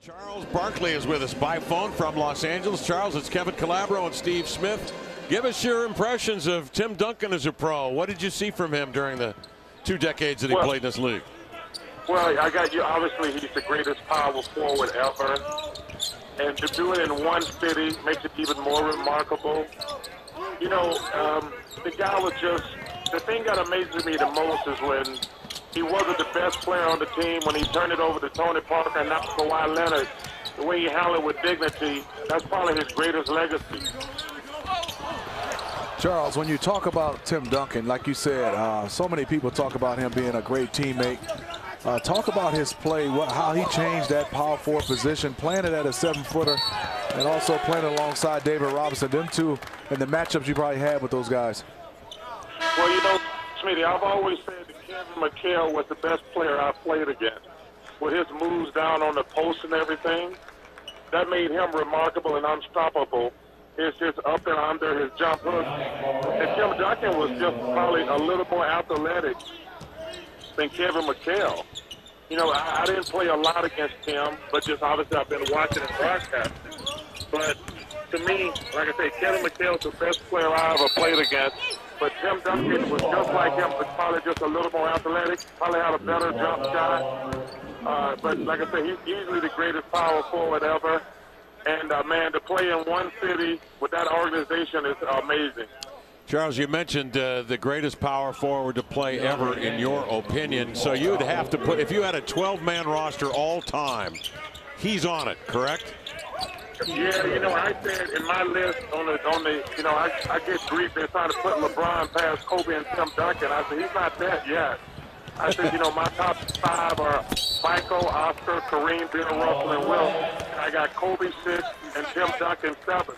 Charles Barkley is with us by phone from Los Angeles. Charles, it's Kevin Calabro and Steve Smith. Give us your impressions of Tim Duncan as a pro. What did you see from him during the 2 decades that he played in this league? Well, I got you. Obviously, he's the greatest power forward ever. And to do it in one city makes it even more remarkable. You know, the guy was just, the thing that amazes me the most is when he wasn't the best player on the team, when he turned it over to Tony Parker and not Kawhi Leonard. The way he handled it with dignity, that's probably his greatest legacy. Charles, when you talk about Tim Duncan, like you said, so many people talk about him being a great teammate. Talk about his play, how he changed that power forward position, playing it at a 7-footer, and also playing alongside David Robinson. Them two, and the matchups you probably had with those guys. Well, you know, Smitty, I've always said that Kevin McHale was the best player I played against. With his moves down on the post and everything, that made him remarkable and unstoppable. His up and under, his jump hook. And Tim Duncan was just probably a little more athletic than Kevin McHale. You know, I didn't play a lot against him, but just obviously I've been watching and broadcasting. But to me, like I say, Kevin McHale's the best player I ever played against. But Tim Duncan was just like him, but probably just a little more athletic, probably had a better jump shot. But like I say, he's easily the greatest power forward ever. And, man, to play in one city with that organization is amazing. Charles, you mentioned the greatest power forward to play ever, in your opinion. So you'd have to put, if you had a 12-man roster all time, he's on it, correct? Yeah, you know, I said in my list on the you know, I get grief. They're trying to put LeBron past Kobe and Tim Duncan. I said, he's not that yet. I said, you know, my top 5 are Michael, Oscar, Kareem, Bill Russell, and Wilt. And I got Kobe 6 and Tim Duncan 7.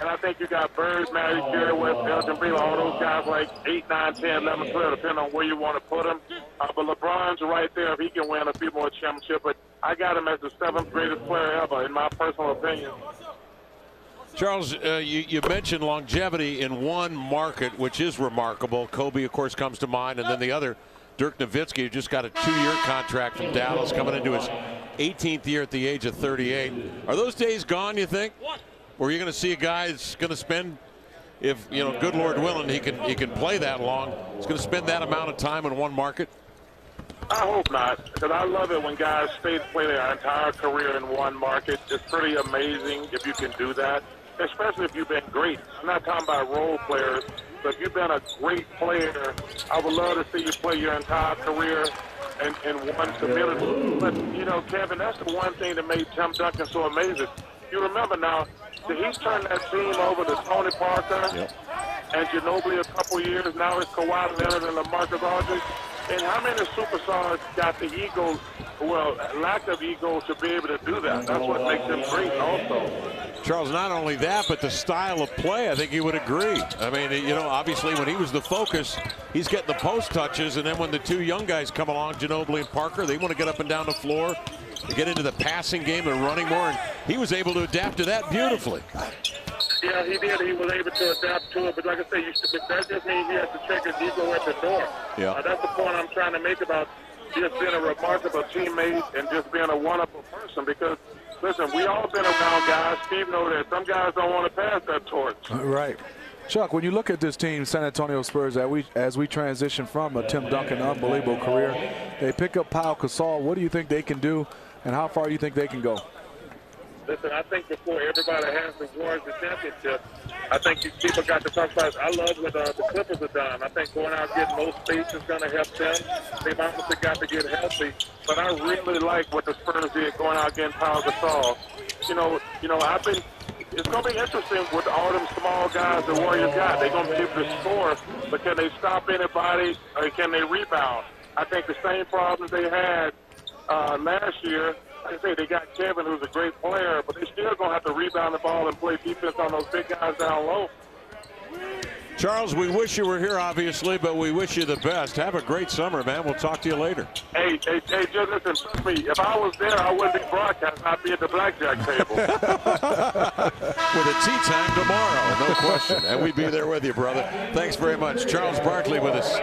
And I think you got Bird, Magic, Jerry West, Elgin Baylor, all those guys like 8, 9, 10, 11, 12, depending on where you want to put them. But LeBron's right there if he can win a few more championships. But I got him as the 7th greatest player ever, in my personal opinion. Charles, you mentioned longevity in one market, which is remarkable. Kobe, of course, comes to mind, and then the other, Dirk Nowitzki, who just got a 2-year contract from Dallas, coming into his 18th year at the age of 38. Are those days gone, you think? Or are you going to see a guy that's going to spend, if, you know, good Lord willing, he can play that long, he's going to spend that amount of time in one market? I hope not, because I love it when guys stay to play their entire career in one market. It's pretty amazing if you can do that, especially if you've been great. I'm not talking about role players, but if you've been a great player, I would love to see you play your entire career in one community. But, you know, Kevin, that's the one thing that made Tim Duncan so amazing. You remember now, he's turned that team over to Tony Parker and Ginobili a couple years. Now it's Kawhi Leonard and LaMarcus Aldridge. And how many superstars got the ego, well, lack of ego to be able to do that? That's what makes him great also. Charles, not only that, but the style of play, I think you would agree. I mean, you know, obviously when he was the focus, he's getting the post touches, and then when the 2 young guys come along, Ginobili and Parker, they want to get up and down the floor, to get into the passing game and running more, and he was able to adapt to that beautifully. Yeah, he did. He was able to adapt to it. But like I say, that just means he has to check his ego at the door. Yeah. That's the point I'm trying to make about just being a remarkable teammate and just being a wonderful person. Because, listen, we all been around guys. Steve knows that some guys don't want to pass that torch. Right. Chuck, when you look at this team, San Antonio Spurs, as we transition from a Tim Duncan unbelievable career, they pick up Pau Gasol. What do you think they can do, and how far do you think they can go? Listen, I think before everybody has towards the championship, I think people got to talk about it. I love what the Clippers have done. I think going out getting most space is going to help them. They've obviously got to get healthy. But I really like what the Spurs did going out getting Pau Gasol. You know, it's going to be interesting with all them small guys the Warriors got. They're going to be able to score, but can they stop anybody or can they rebound? I think the same problems they had last year. Like I say, they got Kevin, who's a great player, but they're still going to have to rebound the ball and play defense on those big guys down low. Charles, we wish you were here, obviously, but we wish you the best. Have a great summer, man. We'll talk to you later. Hey, just listen, trust me, if I was there, I wouldn't be broadcasting. I'd be at the blackjack table. With a tea time tomorrow, no question. And we'd be there with you, brother. Thanks very much. Charles Barkley with us